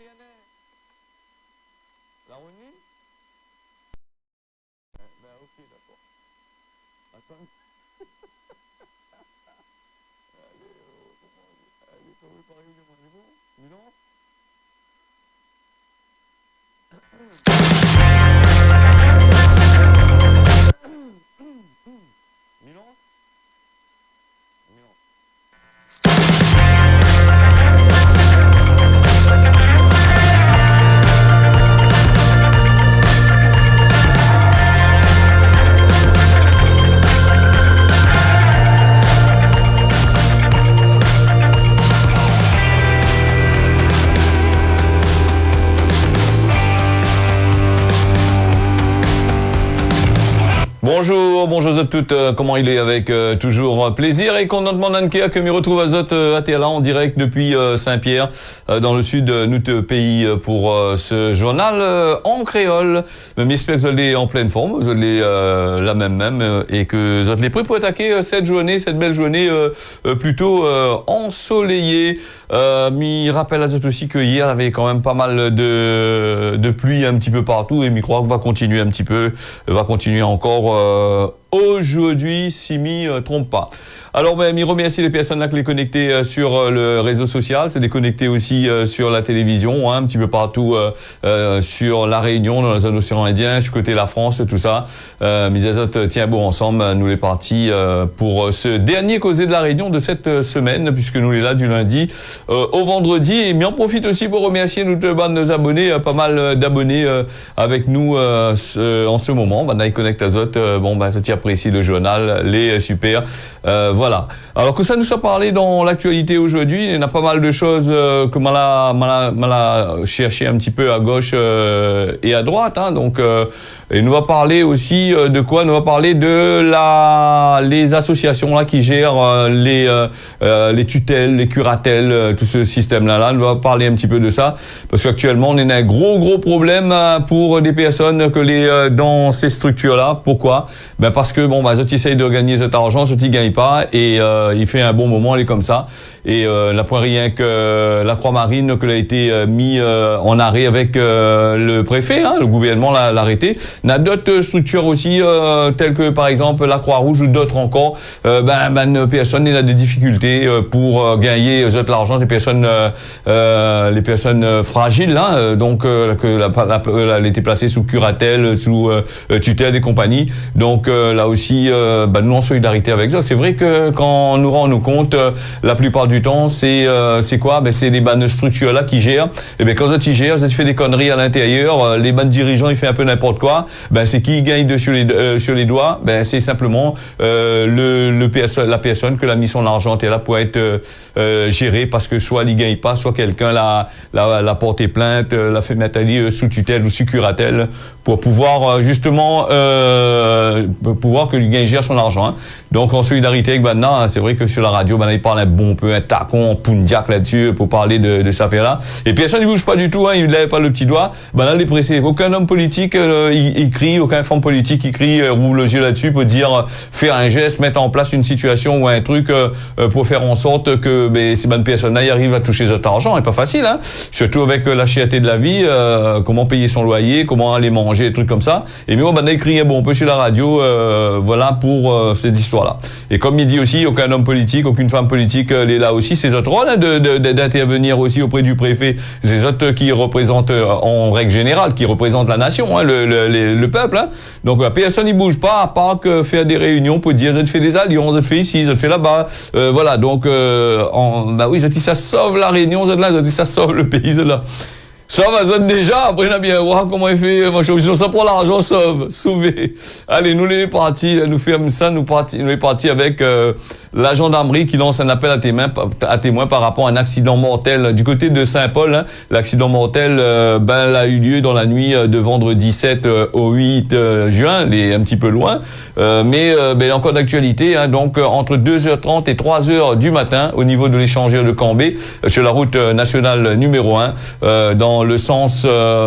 La Réunion? Ok, d'accord. Attends. Allez, comment par Réunion, c'est bon? Milan? Milan? Milan. Bonjour à toutes, comment il est avec toujours plaisir et qu'on demande à Nkea que me retrouve à Zot ATLA en direct depuis Saint-Pierre dans le sud de notre pays pour ce journal en créole. Mais j'espère que vous allez en pleine forme, vous allez la même et que vous êtes prêts pour attaquer cette belle journée plutôt ensoleillée. Je rappelle à Zot aussi que hier il y avait quand même pas mal de pluie un petit peu partout et je crois qu'on va continuer un petit peu, va continuer encore aujourd'hui, si m'y trompe pas. Alors, je remercie les personnes là qui sont connectées sur le réseau social, c'est déconnecté aussi sur la télévision, un petit peu partout sur la Réunion, dans la zone océan Indien, du côté de la France, tout ça. Mes autres, tiens bon ensemble, nous les partis pour ce dernier causé de la Réunion de cette semaine, puisque nous les là du lundi au vendredi. Et m'en profite aussi pour remercier nos abonnés, pas mal d'abonnés avec nous en ce moment. Ils connectent à Zot, ça tient apprécie le journal, les super. Voilà. Alors que ça nous soit parlé dans l'actualité aujourd'hui, il y en a pas mal de choses que mal a cherché un petit peu à gauche et à droite. Donc, et nous va parler aussi de quoi? Nous va parler de les associations là qui gèrent les tutelles, les curatelles, tout ce système-là. Nous va parler un petit peu de ça parce qu'actuellement on a un gros problème pour des personnes que dans ces structures-là. Pourquoi? Parce que ils essayent de gagner cet argent, ils gagnent pas et il fait un bon moment, elle est comme ça. Et la point rien que la Croix-Marine que l'a été mis en arrêt avec le préfet, le gouvernement l'a arrêté. On a d'autres structures aussi telles que par exemple la Croix-Rouge ou d'autres encore. Personne n'a des difficultés pour gagner de l'argent, les personnes fragiles là, donc que elle était placée sous curatelle, sous tutelle et compagnie. Donc là aussi, nous en solidarité avec ça. C'est vrai que quand nous rendons compte, la plupart du temps, c'est quoi? C'est les bonnes structures là qui gèrent. Et bien quand ils gèrent, ils font des conneries à l'intérieur. Les bonnes dirigeants, ils font un peu n'importe quoi. C'est qui gagne sur les doigts? C'est simplement la personne que l'a mis son argent est là pour être gérée parce que soit il gagne pas, soit quelqu'un l'a porté plainte, l'a fait mettre sous tutelle ou sous curatelle pour pouvoir justement pouvoir que lui gère son argent. Donc en solidarité avec Banna, c'est vrai que sur la radio, il parle un peu un tacon, un pundiac là-dessus pour parler de cette affaire-là. Et personne ne bouge pas du tout, il ne lève pas le petit doigt. Là, il est pressé. Aucun homme politique il crie, aucun femme politique il crie, rouvre les yeux là-dessus pour dire faire un geste, mettre en place une situation ou un truc pour faire en sorte que ces bonnes personnes-là y arrivent à toucher cet argent. C'est pas facile, surtout avec la chiateté de la vie, comment payer son loyer, comment aller manger, des trucs comme ça. Et moi, il crie un peu sur la radio, voilà pour cette histoire-là. Et comme il dit aussi, aucun homme politique, aucune femme politique est là aussi. C'est notre rôle d'intervenir aussi auprès du préfet. C'est autres qui représentent en règle générale, qui représentent la nation, le peuple. Donc personne n'y bouge pas, à part que faire des réunions pour dire, fait des alliances, fait ici, fait là-bas. Voilà, donc oui, ça sauve la Réunion, ça sauve le pays, là. Sauve à Zot déjà, après on a bien voir comment il fait, sinon ça prend l'argent, sauver. Allez, nous les partis, nous fermons ça, nous les partis avec la gendarmerie qui lance un appel à témoins par rapport à un accident mortel du côté de Saint-Paul. L'accident mortel a eu lieu dans la nuit de vendredi 7 au 8 juin, il est un petit peu loin, mais encore d'actualité, donc entre 2h30 et 3h du matin au niveau de l'échangeur de Cambé, sur la route nationale numéro 1, dans dans le sens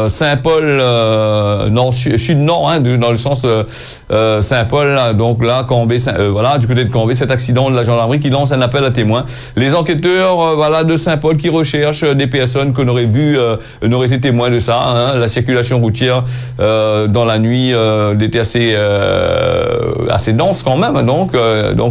Saint-Paul, sud-nord, hein, dans le sens Saint-Paul, là, donc là, Cambé, voilà, du côté de Cambé, cet accident de la gendarmerie qui lance un appel à témoins. Les enquêteurs voilà, de Saint-Paul qui recherchent des personnes qu'on aurait vues, n'auraient été témoins de ça. Hein. La circulation routière dans la nuit était assez dense quand même. Donc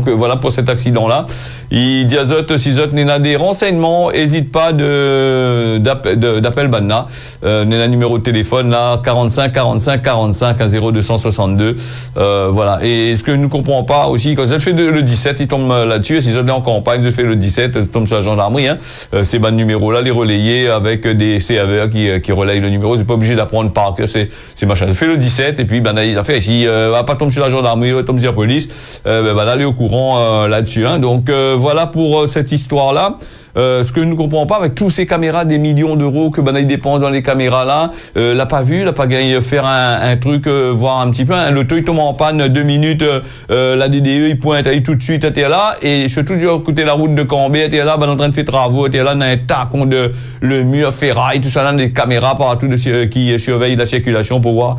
voilà pour cet accident-là. Il dit Azote, si Zot n'a des renseignements, n'hésite pas d'appel Banna. N'a numéro de téléphone là 45 45 45 0262. Voilà. Et ce que nous ne comprenons pas aussi, quand je fais le 17, il tombe là-dessus. Et si Zot est en campagne, je fais le 17, je tombe sur la gendarmerie. Hein. Ces bas numéros-là, les relayer avec des CAVA qui relayent le numéro. C'est pas obligé d'apprendre par cœur ces machins. Je fais le 17 et puis il a fait si va pas tomber sur la gendarmerie, va tomber sur la police, là, aller au courant là-dessus. Hein. Donc voilà pour cette histoire-là. Ce que nous ne comprenons pas avec tous ces caméras, des millions d'euros que Banaï dépense dans les caméras là, l'a pas vu, l'a pas gagné faire un truc, voir un petit peu, hein, l'auto il tombe en panne 2 minutes, la DDE il pointe tout de suite, était là, et surtout du côté de la route de Cambé, était là, en train de faire travaux, était là, dans un tacon de le mur ferraille, tout ça là, des caméras partout qui surveillent la circulation pour voir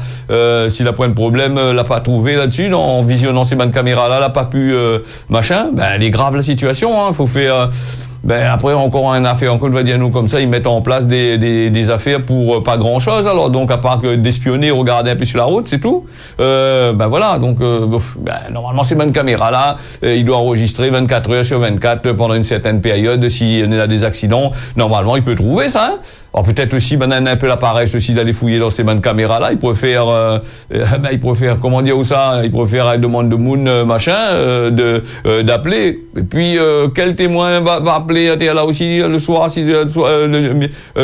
s'il a pas de problème, l'a pas trouvé là-dessus, en visionnant ces bonnes caméras là, l'a pas pu machin, elle est grave la situation, hein, faut faire après, encore une affaire, encore, on va dire, nous, comme ça, ils mettent en place des affaires pour pas grand chose. Alors, donc, à part que d'espionner, regarder un peu sur la route, c'est tout. Voilà. Donc, normalement, ces bonnes caméras-là, il doit enregistrer 24 heures sur 24 pendant une certaine période. S'il y a des accidents, normalement, il peut trouver ça, hein. Alors peut-être aussi un peu l'appareil aussi d'aller fouiller dans ces bonnes caméras là, il pourrait faire comment dire où ça, il pourrait faire une demande de moon machin d'appeler, et puis quel témoin va appeler là aussi le soir 6 heures,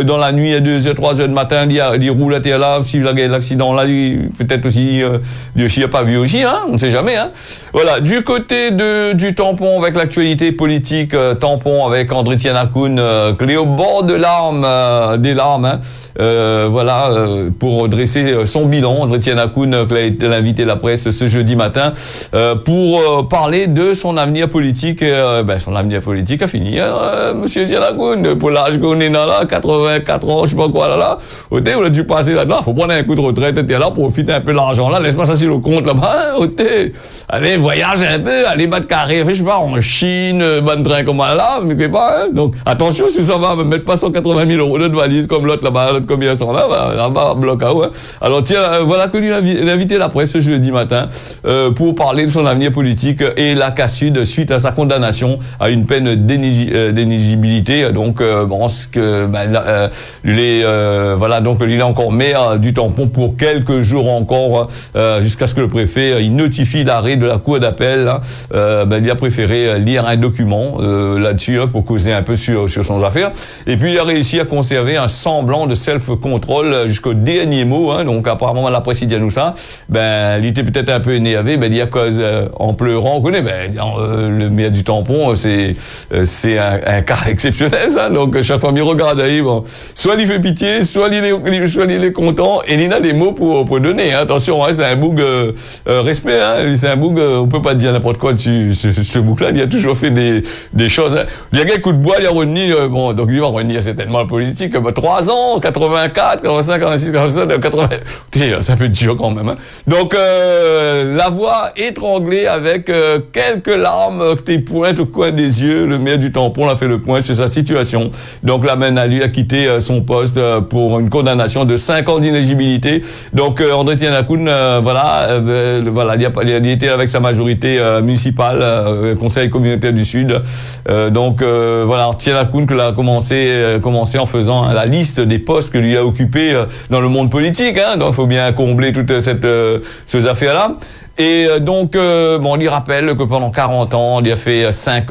dans la nuit à 2h 3h du matin, il roule à là, s'il a l'accident là, peut-être aussi lui aussi a pas vu aussi, hein, on ne sait jamais, hein. Voilà, du côté du tampon avec l'actualité politique, tampon avec André Tianakoun qui est au bord de des larmes, hein. Voilà, pour dresser son bilan. André Tianakoun, qui a invité la presse ce jeudi matin, pour parler de son avenir politique. Son avenir politique a fini, hein, monsieur Tianakoun, pour l'âge qu'on est là, 84 ans, je sais pas quoi, là. On a dû passer là-dedans, faut prendre un coup de retraite, t'es là, profiter un peu de l'argent, là, laisse pas ça sur le compte, là-bas, allez, voyage un peu, allez, battre carré, je sais pas, en Chine, bonne train comme là, mais pas, hein. Donc, attention, si ça va, me mettre pas 180 000 euros de valise comme l'autre là-bas, l'autre combien sont là-bas, bloc à haut, hein. Alors, tiens, voilà que lui a invité la presse ce jeudi matin, pour parler de son avenir politique et la CASUD suite à sa condamnation à une peine d'éligibilité. Donc, voilà, donc il est encore maire du tampon pour quelques jours encore, jusqu'à ce que le préfet il notifie l'arrêt de la cour d'appel. Il a préféré lire un document là-dessus, hein, pour causer un peu sur son affaire. Et puis il a réussi à conserver un semblant de self-control jusqu'au dernier mot. Hein, donc apparemment la presse il dit à nous ça. Il était peut-être un peu énervé. Il dit à cause en pleurant, on connaît. Le maire du tampon, c'est un cas exceptionnel, ça. Donc chaque fois il regarde, soit il fait pitié, soit il est content, et il a des mots pour donner. Hein. Attention, hein, c'est un bouc respect. Hein, c'est un bouc, on peut pas dire n'importe quoi dessus. Ce bouc-là, il a toujours fait des choses. Hein. Il y a un coup de bois, il a renié. Donc il va renier certainement la politique. 3 ans, 84, 85, 86, 87, 80. C'est un peu dur quand même. Hein. Donc la voix étranglée avec quelques larmes, tes pointes au coin des yeux. Le maire du tampon a fait le point sur sa situation. Donc l'amène à lui à quitter son poste pour une condamnation de 5 ans d'inéligibilité. Donc André Tianakoun, il était avec sa majorité municipale, conseil communautaire du Sud. Tianakoun qui a commencé en faisant la liste des postes que lui a occupés dans le monde politique. Hein, donc il faut bien combler toutes ces affaires-là. Et on lui rappelle que pendant 40 ans, il a fait 5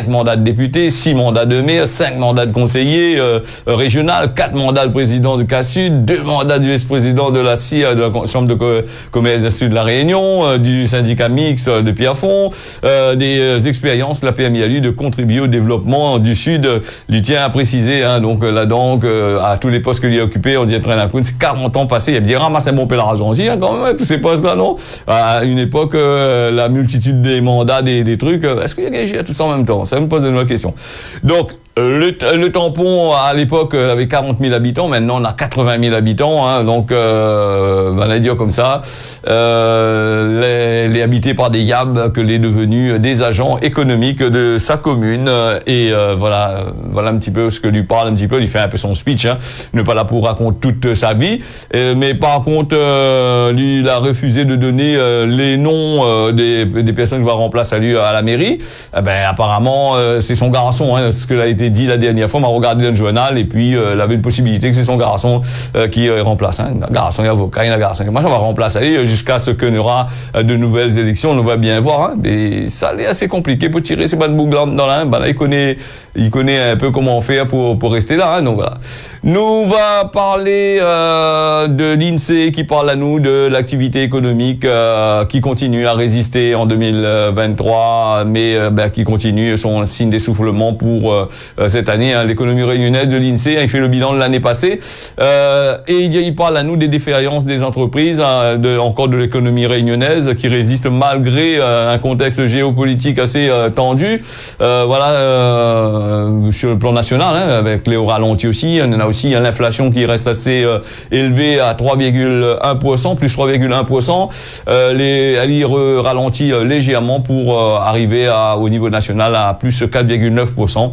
mandats de député, 6 mandats de maire, 5 mandats de conseiller régional, 4 mandats de président de CASUD, 2 mandats du vice-président de la CIA, de la Chambre de commerce du Sud de la Réunion, du syndicat mixte de Pierrefonds, des expériences, la PMI a lui de contribuer au développement du Sud. Il tient à préciser, hein, à tous les postes que lui a occupés, on dit c'est 40 ans passés, il a bien ramassé un bon peu l'argent aussi, hein, quand même, tous ces postes-là. Non, à une époque, la multitude des mandats, des trucs, est-ce qu'il y a gagé à tout ça en même temps? Ça me pose une autre question. Donc, Le tampon, à l'époque, avait 40 000 habitants. Maintenant, on a 80 000 habitants. Hein, donc, on va dire comme ça. Les habité par des yabs, que l'est devenu des agents économiques de sa commune. Et voilà un petit peu ce que lui parle un petit peu. Il fait un peu son speech. Hein, ne pas là pour raconter toute sa vie. Mais par contre, lui, il a refusé de donner les noms des personnes qui vont remplacer à lui à la mairie. Apparemment, c'est son garçon. Hein, ce que l'a été dit la dernière fois, on m'a regardé dans le journal et puis il avait une possibilité que c'est son garçon qui remplace. Hein. Un garçon est avocat, un garçon qui va remplacer jusqu'à ce qu'il y aura de nouvelles élections. On va bien voir. Hein. Mais ça est assez compliqué pour tirer ces bonnes boucles dans la main. Il connaît un peu comment faire pour rester là. Hein. Donc voilà. Nous va parler de l'INSEE qui parle à nous de l'activité économique qui continue à résister en 2023, mais qui continue son signe d'essoufflement pour cette année. Hein. L'économie réunionnaise de l'INSEE, il fait le bilan de l'année passée et il parle à nous des défaillances des entreprises, encore de l'économie réunionnaise qui résiste malgré un contexte géopolitique assez tendu. Sur le plan national, hein, avec les ralentis aussi, on a aussi l'inflation qui reste assez élevée à 3,1%, plus 3,1%. Elle y ralentit légèrement pour arriver au niveau national à plus 4,9%.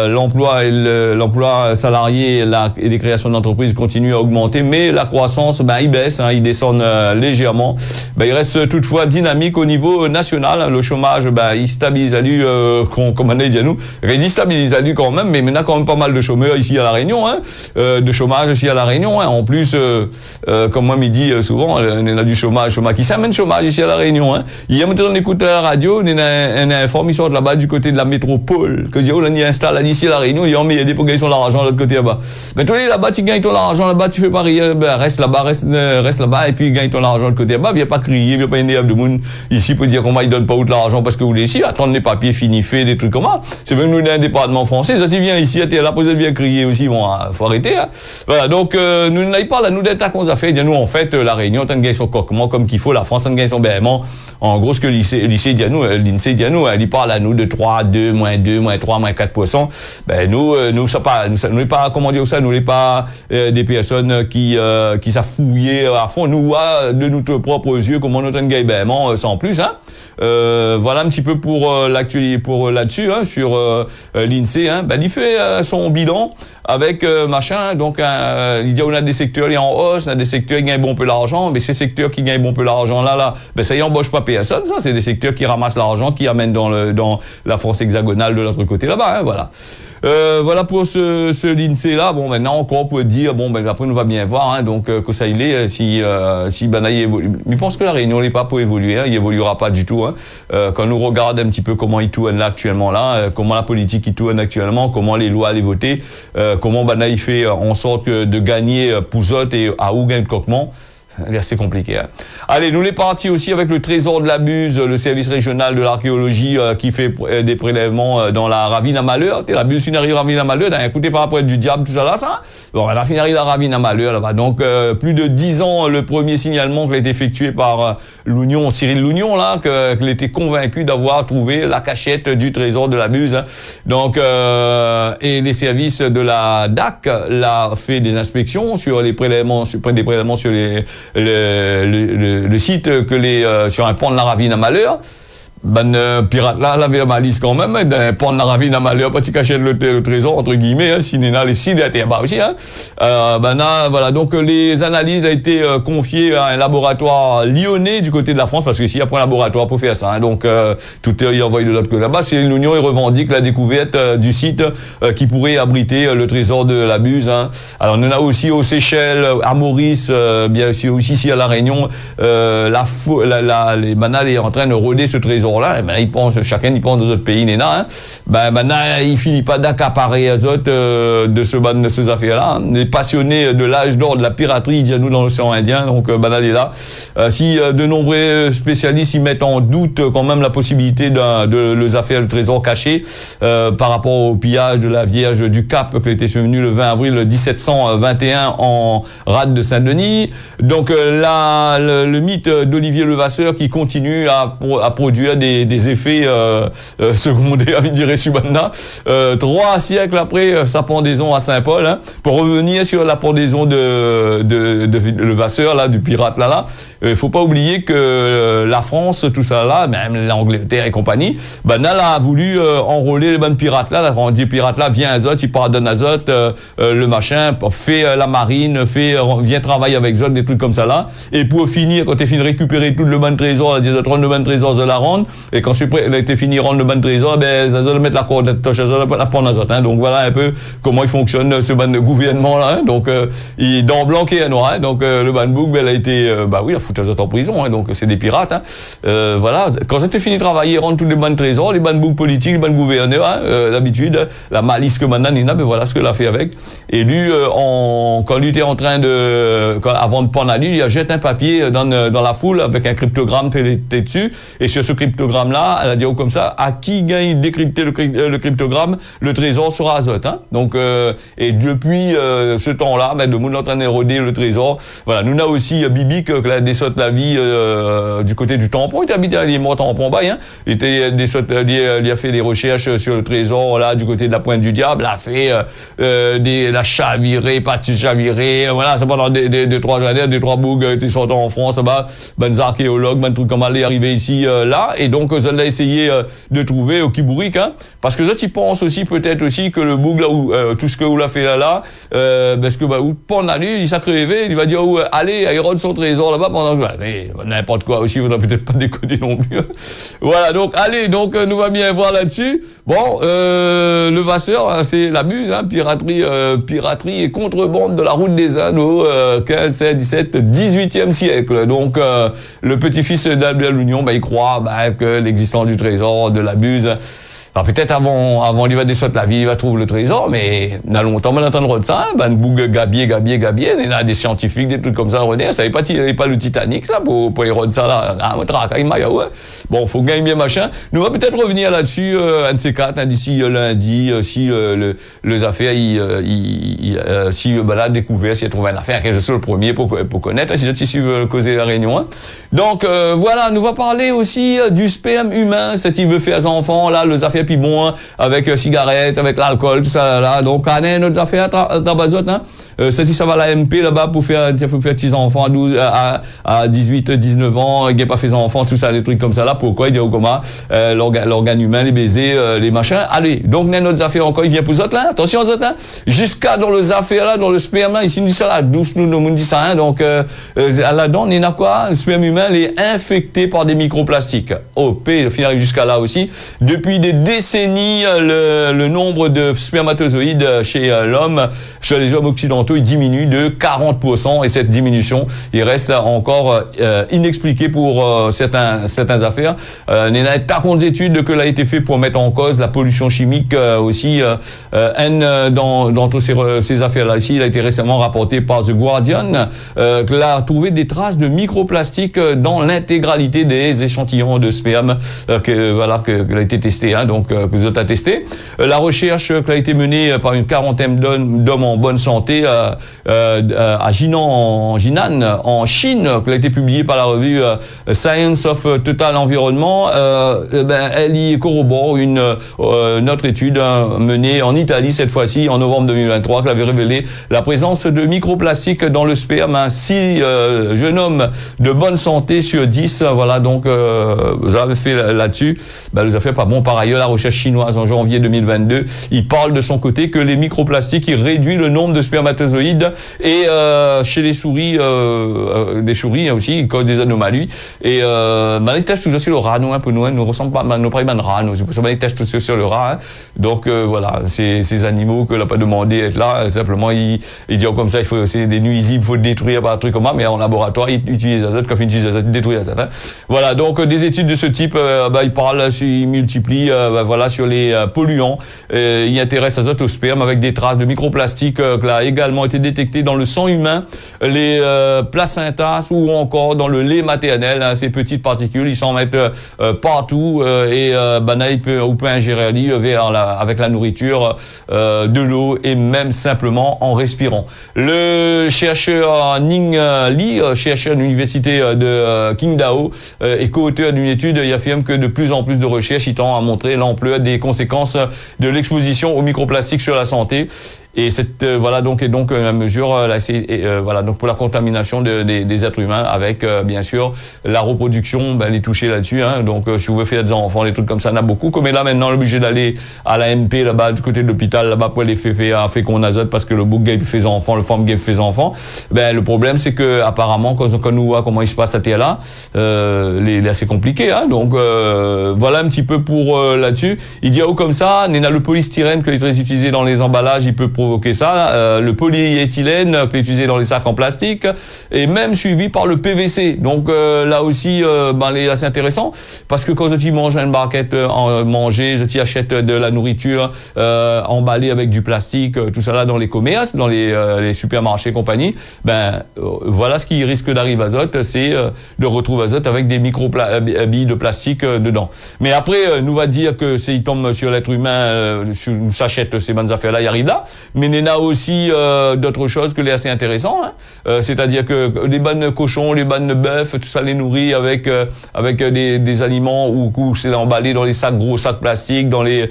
L'emploi salarié et les créations d'entreprises continuent à augmenter, mais la croissance, il baisse, hein, il descend légèrement. Il reste toutefois dynamique au niveau national. Le chômage, il stabilise à lui, comme on a dit à nous, il stabilise à lui quand même, mais maintenant quand même pas mal de chômeurs ici à La Réunion, hein, de chômage ici à La Réunion. Hein. En plus, comme moi me dit souvent, on a du chômage qui s'amène chômage ici à La Réunion. Hein. Hier, on écoute la radio, on a une information de là-bas du côté de la métropole, que on y installe ici à La Réunion, on y aider pour gagner son argent de l'autre côté là-bas. Mais toi là-bas, tu gagnes ton argent là-bas, tu fais pas rien, reste là-bas et puis gagne ton argent de l'autre côté là-bas, viens pas crier, viens pas énerver de monde ici pour dire comment ils donnent pas out l'argent parce que vous voulez ici, attendre les papiers finis faits, des trucs comme ça. C'est venu d'un département français, ça tu viens ici, t'es là, vous viens crier aussi, bon, faut arrêter, hein. Voilà, donc, nous n'aille pas là, nous d'être qu'on a fait, bien nous, en fait, La Réunion, t'as gagné son coquement comme qu'il faut, la France, t'as gagné son bément. En gros, ce que l'INSEE dit à nous, il parle à nous de 3, 2, moins 2, moins 3, moins 4%. Nous, n'est pas, comment dire ça, nous n'est pas des personnes qui s'affouillent à fond. Nous, de notre propres yeux, comment nous avons gagné bément, sans plus, hein. Voilà un petit peu pour l'actualité, pour là-dessus, hein, sur l'INSEE. Hein. Il fait son bilan avec donc il dit on a des secteurs qui sont en hausse, on a des secteurs qui gagnent bon peu l'argent, mais ces secteurs qui gagnent bon peu l'argent là, ça y embauche pas personne, ça c'est des secteurs qui ramassent l'argent, qui amènent dans la France hexagonale de l'autre côté là-bas, hein, voilà. Voilà pour ce l'INSEE là. Bon, maintenant encore on peut dire après nous va bien voir, hein, donc que ça il est si il évolue. Je pense que La Réunion n'est pas pour évoluer, hein, il évoluera pas du tout. Hein. Quand nous regarde un petit peu comment il tourne là actuellement là, comment la politique il tourne actuellement, comment les lois les voter, comment il fait en sorte de gagner Pouzot et à où gagne le Coquement. C'est compliqué. Hein. Allez, nous les partis aussi avec le Trésor de la Buse, le service régional de l'archéologie qui fait des prélèvements dans la ravine à Malheur. La Buse finit la ravine à Malheur, écoutez par rapport du diable, tout ça là, ça. Bon, la finit la ravine à Malheur là-bas. Donc, plus de 10 ans, le premier signalement qui a été effectué par Cyril Lougnon, là, qu'il était convaincu d'avoir trouvé la cachette du Trésor de la Buse. Hein. Donc, et les services de la DAC l'a fait des inspections sur les prélèvements, sur le site sur un pont de la ravine à Malheur. Pirate là, l'avait malice quand même, d'un pont de la ravine à Malheur, petit cachette le trésor, entre guillemets, hein, si les sites étaient bas aussi, hein. Voilà, donc les analyses ont été confiées à un laboratoire lyonnais du côté de la France, parce que s'il y a pas un laboratoire pour faire ça, hein, donc tout est envoyé de l'autre côté là-bas. C'est l'Union, il revendique la découverte du site qui pourrait abriter le trésor de la Buse, hein. Alors, on en a aussi aux Seychelles, à Maurice, bien aussi ici à La Réunion, les banales est en train de rôder ce trésor là, chacun y pense dans d'autres pays, hein. Maintenant, il finit pas d'accaparer les autres de ces affaires-là. Hein. Les passionnés de l'âge d'or de la piraterie, il y a nous dans l'océan Indien, donc elle est là. Si de nombreux spécialistes y mettent en doute quand même la possibilité de les affaires de trésor cachés par rapport au pillage de la Vierge du Cap qui était survenu le 20 avril 1721 en rade de Saint-Denis. Donc le mythe d'Olivier Levasseur qui continue à produire des effets secondaires, je dirais, Subana. 3 siècles après sa pendaison à Saint-Paul, hein, pour revenir sur la pendaison de Levasseur, là, du pirate là. Il faut pas oublier que la France, tout ça là, même l'Angleterre et compagnie, là a voulu enrôler les bonnes pirates là. On dit pirate là, vient Azote, il part d'un Azote, le machin, fait la marine, vient travailler avec Azote, des trucs comme ça là. Et pour finir, quand tu fini de récupérer tout le bon trésor, des autres le bon trésor de la ronde, et quand tu fini de rendre le bon trésor, Azote mettre la corde de touche Azote, la prendre Azote. Hein. Donc voilà un peu comment il fonctionne ce bon gouvernement là. Hein. Donc il dans blanc et noir. Hein. Donc le ban book, elle a été, il a foutu Azote en prison. Hein. Donc c'est des pirates. Hein. Voilà. Quand c'était fini de travailler, rendre tous les bons trésors, les bons boucs politiques, les bons gouverneurs, hein, d'habitude, la malice que maintenant Nina, voilà ce que l'a fait avec. Et lui, quand lui était en train avant de prendre à lui, il a jeté un papier dans la foule avec un cryptogramme dessus. Et sur ce cryptogramme-là, elle a dit comme ça, à qui gagne décrypter le cryptogramme, le trésor sera Azote. Hein. Donc, et depuis ce temps-là, le monde est en train d'éroder le trésor. Voilà. Nous avons aussi Bibi qui a dessotte la vie du côté du tampon. Il est mort en tampon bail. Hein. Il a fait des recherches sur le trésor là du côté de la Pointe du Diable. A fait la chavirée, pas de chavirée. Voilà, c'est pendant deux, trois bougs qui sont en France là-bas. Ben archéologues, ben trucs comme aller arriver ici là. Et donc, ça a essayé de trouver au Kibourik, hein, parce que ça, tu penses aussi peut-être aussi que le boug là où tout ce que vous l'a fait là, parce que où pendant la nuit, il s'est crevé, il va dire allez, il rôde son trésor là-bas pendant n'importe quoi aussi, il faudra peut-être pas déconner non plus. Voilà, donc allez, nous va bien voir là-dessus. Bon, le Vasseur, c'est la Buse, hein, piraterie et contrebande de la route des Indes au 15, 16, 17, 18e siècle. Donc le petit-fils d'Albert Lougnon, il croit que l'existence du trésor de la Buse. Alors peut-être avant il va descendre la ville, il va trouver le trésor, mais on a longtemps on entend de ça, boug gabier, il y a des scientifiques, des trucs comme ça, René, ça savait pas le Titanic là pour éroder ça là, bon, faut gagner bien machin. Nous va peut-être revenir là-dessus un de ces quatre, d'ici lundi, si les affaires si a découvert, s'il a trouvé une affaire, que je suis le premier pour connaître, si veut causer la réunion. Hein. Donc voilà, nous va parler aussi du sperme humain, c'est il veut faire des enfants là, les affaires puis bon, hein, avec cigarettes, avec l'alcool, tout ça là. Donc, on a notre affaire à Bazote, hein. Ça va à la MP là-bas pour faire petits enfants à 18, 19 ans, il n'a pas fait enfants, tout ça, des trucs comme ça là. Pourquoi? Il dit au coma, l'organe humain, les baisers, les machins. Allez, donc, on a notre affaire encore, il vient pour Zote là. Attention, Zote, hein. Jusqu'à dans les affaires là, dans le sperme là, ici, nous dit ça là, douce, nous dit ça, hein. Donc, là-dedans, on a quoi? Le sperme humain, il est infecté par des microplastiques. P, il arrive jusqu'à là aussi. Depuis des décennies, le nombre de spermatozoïdes chez l'homme, chez les hommes occidentaux, il diminue de 40%, et cette diminution, il reste encore inexpliqué pour certaines affaires. Il y a pas contre des études que l'a été fait pour mettre en cause la pollution chimique aussi. D'entre ces affaires-là ici, il a été récemment rapporté par The Guardian qu'il a trouvé des traces de microplastiques dans l'intégralité des échantillons de sperme que a été testé, hein, donc que vous avez testé. La recherche qui a été menée par une quarantaine d'hommes en bonne santé à Jinan en Chine, qui a été publiée par la revue Science of Total Environment, elle y corrobore une autre étude menée en Italie cette fois-ci en novembre 2023, qui avait révélé la présence de microplastiques dans le sperme. 6 jeunes hommes de bonne santé sur 10, voilà, donc vous avez fait là-dessus, vous avez fait pas bon. Par ailleurs, la recherche chinoise en janvier 2022, il parle de son côté que les microplastiques, ils réduisent le nombre de spermatozoïdes et chez les souris, des souris aussi, ils causent des anomalies. Et les tests toujours sur le rat, nous, un peu nous, nous ressemble pas, nous pas de rat, nous, c'est pour ça les tests sur le rat. Hein. Donc voilà, ces animaux que l'a pas demandé être là, simplement ils disent comme ça, c'est des nuisibles, il faut détruire par un truc comme ça, mais en laboratoire, ils utilisent l'azote, quand ils utilisent l'azote, ils détruisent l'azote. Hein. Voilà, donc des études de ce type, ils parlent, ils multiplient voilà, sur les polluants. Il intéresse azotosperme avec des traces de microplastiques qui a également été détectées dans le sang humain, les placentas ou encore dans le lait maternel. Hein, ces petites particules, ils s'en mettent partout on peut ingérer avec la nourriture, de l'eau et même simplement en respirant. Le chercheur Ning Li, chercheur de l'université de Qingdao et co-auteur d'une étude, il affirme que de plus en plus de recherches tendent à montrer l'ampleur des conséquences de l'exposition aux microplastiques sur la santé. Et voilà donc la mesure voilà donc pour la contamination des êtres humains avec bien sûr la reproduction, les toucher là-dessus, hein. Donc si vous voulez faire des enfants, des trucs comme ça, il y en a beaucoup. Comme là maintenant l'obligé d'aller à la MP là-bas du côté de l'hôpital là-bas pour les faire fécond azote parce que le bouc gay fait enfants, le femme gay fait enfants. Le problème c'est que apparemment quand nous voit comment il se passe à terre là, c'est compliqué, hein. Donc voilà un petit peu pour là-dessus. Il dit comme ça, on a le polystyrène qui est très utilisé dans les emballages, il peut provoquer ça, le polyéthylène qui est utilisé dans les sacs en plastique et même suivi par le PVC. Donc là aussi c'est assez intéressant parce que quand tu manges une barquette tu achètes de la nourriture emballée avec du plastique, tout ça là dans les commerces, dans les supermarchés et compagnie, voilà ce qui risque d'arriver à azote, c'est de retrouver azote avec des micro-billes de plastique dedans. Mais après nous va dire que s'il tombe sur l'être humain, nous s'achète ces bonnes affaires là, il arrive là. Mais il y a aussi d'autres choses que les assez intéressants, hein. C'est-à-dire que les bonnes cochons, les bonnes bœufs, tout ça les nourrit avec des aliments où c'est emballé dans les sacs, gros sacs plastiques, dans les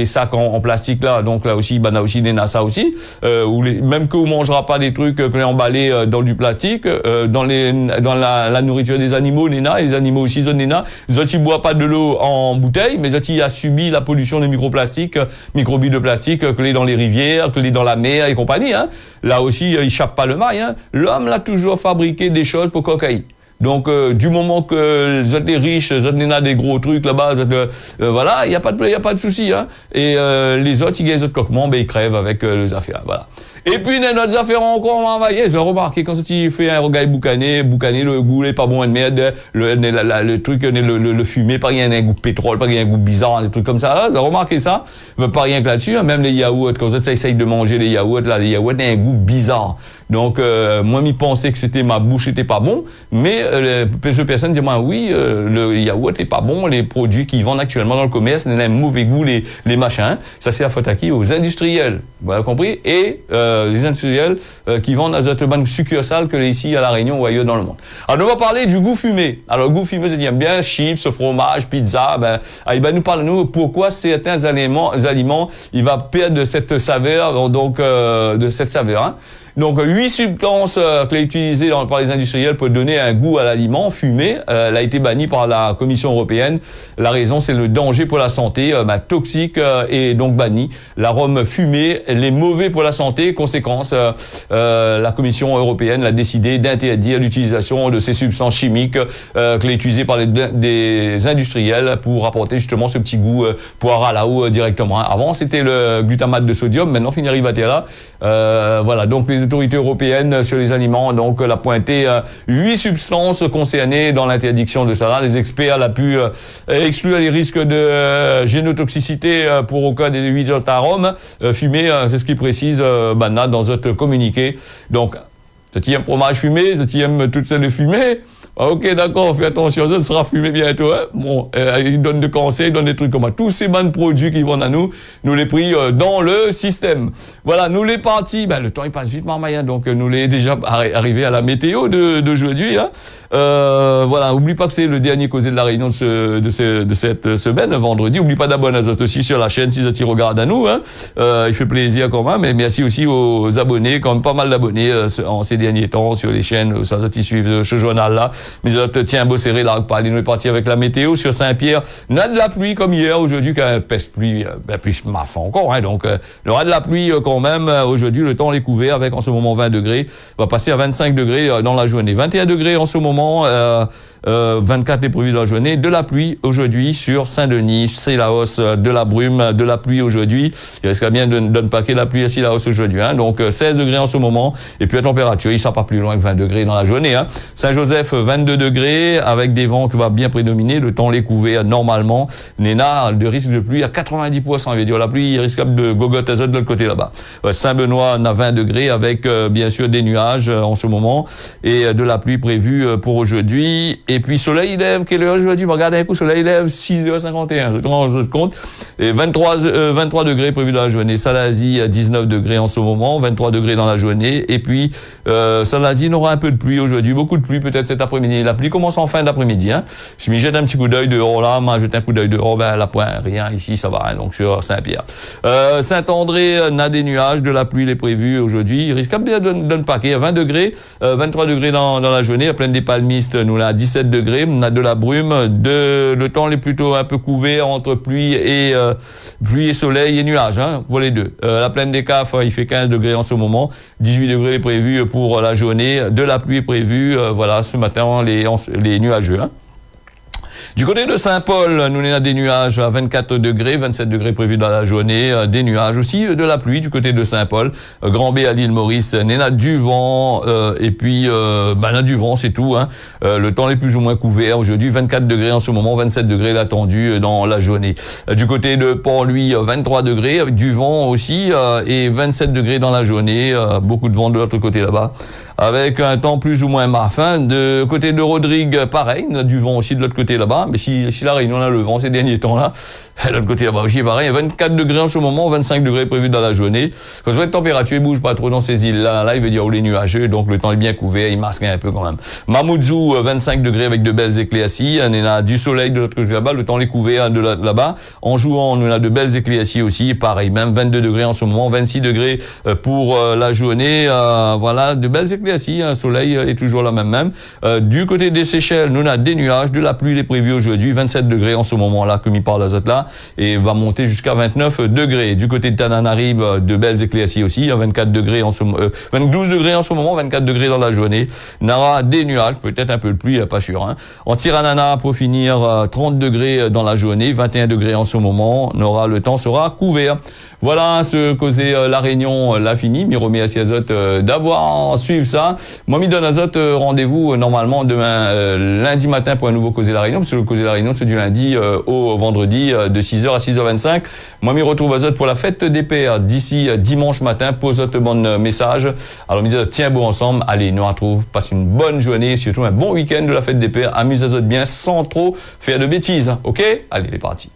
sacs en plastique là. Donc là aussi, il y a aussi des ça aussi. Même que vous mangera pas des trucs que emballés dans du plastique, dans la nourriture des animaux, les animaux aussi, ils boivent pas de l'eau en bouteille, mais ils a subi la pollution des microplastiques, microbilles de plastique que les dans les rivières, que les dans la mer et compagnie, hein. Là aussi, il échappe pas le mail, hein. L'homme l'a toujours fabriqué des choses pour cocaïne. Donc du moment que vous êtes des riches, vous êtes des gros trucs là-bas, voilà, il y a pas de souci, hein. Et les autres, ils gagnent les autres coquements, ils crèvent avec les affaires, voilà. Et puis, dans notre affaire encore, ils ont remarqué quand tu fais un regard boucané, le goût n'est pas bon, de merde, le truc, le fumé, pas rien, un goût de pétrole, pas rien, un goût bizarre, des trucs comme ça, là, ils ont remarqué ça, mais pas rien que là-dessus, hein, même les yaourts, quand tu essayes de manger les yaourts, ont un goût bizarre. Donc, moi, je pensais que ma bouche était pas bon, mais plusieurs personnes disent, moi, oui, le yaourt n'est pas bon, les produits qui vendent actuellement dans le commerce, ils ont un mauvais goût, les machins, ça c'est la faute à qui? Aux industriels, vous avez compris? Et les industriels qui vendent azote succursale que les ici à La Réunion ou ailleurs dans le monde. Alors, on va parler du goût fumé. Alors, le goût fumé, c'est bien chips, fromage, pizza, nous parle pourquoi certains aliments, il va perdre cette saveur, donc de cette saveur, hein. Donc 8 substances qui sont utilisées par les industriels pour donner un goût à l'aliment fumé. Elle a été bannie par la Commission européenne. La raison, c'est le danger pour la santé, toxique et donc banni. L'arôme fumé, les mauvais pour la santé. Conséquence, la Commission européenne a décidé d'interdire l'utilisation de ces substances chimiques qui sont utilisées par des industriels pour apporter justement ce petit goût poire à la eau directement. Avant, c'était le glutamate de sodium. Maintenant, on arrive à là. Voilà, donc les autorités européennes sur les aliments donc l'a pointé 8 substances concernées dans l'interdiction de ça. Les experts l'ont pu exclure les risques de génotoxicité pour aucun des 8 autres arômes fumés. C'est ce qu'ils précisent dans notre communiqué. Donc, si tu aimes fromage fumé, si tu aimes toutes celles fumées, ok, d'accord, fais attention, ça sera fumé bientôt. Hein? Bon, ils donnent des conseils, ils donnent des trucs comme ça. Tous ces bons produits qui vendent à nous les pris dans le système. Voilà, nous les partis. Le temps il passe vite, Marmaille, donc nous les déjà arrivé à la météo d'aujourd'hui. Hein? Voilà, oublie pas que c'est le dernier causé de la réunion de cette semaine, vendredi. Oublie pas d'abonner à aussi sur la chaîne si tu regardes à nous. Hein? Il fait plaisir quand même. Et merci aussi aux abonnés, quand même pas mal d'abonnés en ces derniers temps sur les chaînes. Ça qui suivent ce journal-là. Mais tiens, beau serré là, nous est parti avec la météo sur Saint-Pierre. On a de la pluie comme hier, aujourd'hui, qu'un peste pluie, plus ma foi encore, hein, donc, il y aura de la pluie quand même, aujourd'hui, le temps est couvert avec en ce moment 20 degrés, va passer à 25 degrés dans la journée, 21 degrés en ce moment, 24 est prévu dans la journée. De la pluie aujourd'hui sur Saint-Denis, c'est la hausse de la brume, de la pluie aujourd'hui. Il risque bien de ne pas qu'il y ait la pluie ici, la hausse aujourd'hui. Hein. Donc 16 degrés en ce moment. Et puis la température, il ne sera pas plus loin que 20 degrés dans la journée. Hein. Saint-Joseph, 22 degrés, avec des vents qui vont bien prédominer. Le temps les couvert normalement. Nénard, de risque de pluie à 90%. Il veut dire la pluie, il risque de gogoter de l'autre côté là-bas. Saint-Benoît, on a 20 degrés avec bien sûr des nuages en ce moment et de la pluie prévue pour aujourd'hui. Et puis soleil lève, quelle heure aujourd'hui? Regardez un coup, soleil lève, 6h51, je te rends compte. Et 23 degrés prévus dans la journée. Salazie, 19 degrés en ce moment, 23 degrés dans la journée. Et puis Salazie, on aura un peu de pluie aujourd'hui, beaucoup de pluie peut-être cet après-midi. La pluie commence en fin d'après-midi. Hein. Je m'y jette un petit coup d'œil dehors là, moi jette un coup d'œil dehors, ben la pointe, rien ici, ça va, hein, donc sur Saint-Pierre. Saint-André, on a des nuages, de la pluie est prévue aujourd'hui. Il risque bien de ne pas qu'il y ait 20 degrés, 23 degrés dans la journée. À Plaine des Palmistes, nous on a 17 degrés, on a de la brume, le temps est plutôt un peu couvert entre pluie et soleil et nuages, hein, pour les deux. La Plaine des Cafres, il fait 15 degrés en ce moment, 18 degrés est prévu pour la journée, de la pluie est prévue, voilà, ce matin les nuageux, hein. Du côté de Saint-Paul, nous on a des nuages à 24 degrés, 27 degrés prévus dans la journée, des nuages aussi, de la pluie du côté de Saint-Paul. Grand B à l'île Maurice, on a du vent, et puis on a du vent, c'est tout. Hein. Le temps est plus ou moins couvert. Aujourd'hui, 24 degrés en ce moment, 27 degrés attendu dans la journée. Du côté de Port-Louis, 23 degrés, avec du vent aussi, et 27 degrés dans la journée. Beaucoup de vent de l'autre côté là-bas. Avec un temps plus ou moins marfin. De côté de Rodrigue, pareil, on a du vent aussi de l'autre côté là-bas. Mais si la Réunion a le vent ces derniers temps-là, de l'autre côté là-bas aussi, pareil. 24 degrés en ce moment, 25 degrés prévus dans la journée. Quand la température ne bouge pas trop dans ces îles-là, là, il veut dire où les nuageux, donc le temps est bien couvert, il masque un peu quand même. Mamoudzou, 25 degrés avec de belles éclaircies. On a du soleil de l'autre côté là-bas, le temps est couvert de là-bas. En jouant, on a de belles éclaircies aussi, pareil, même 22 degrés en ce moment, 26 degrés pour la journée. Voilà, de belles éclaircies, un soleil est toujours là même. Du côté des Seychelles, nous on a des nuages, de la pluie est prévue aujourd'hui, 27 degrés en ce moment-là, comme il parle d'azote là, et va monter jusqu'à 29 degrés. Du côté de Tananarive, de belles éclaircies aussi, 24 degrés 12 degrés en ce moment, 24 degrés dans la journée. Nara, des nuages, peut-être un peu de pluie, pas sûr. Hein. En Tirana, pour finir, 30 degrés dans la journée, 21 degrés en ce moment. Nora, le temps sera couvert. Voilà ce causé la Réunion, l'a fini. M'y remet à Azote d'avoir suivre ça. Moi, m'y donne Azote rendez-vous normalement demain lundi matin pour un nouveau causé la Réunion, parce que le causé la Réunion c'est du lundi au vendredi de 6h à 6h25. Moi, m'y retrouve Azote pour la fête des pères d'ici dimanche matin. Pose votre bon message. Alors, m'y dit tiens beau ensemble. Allez, nous retrouve. Passe une bonne journée, surtout un bon week-end de la fête des pères. Amuse Azote bien sans trop faire de bêtises. Ok? Allez, c'est parti.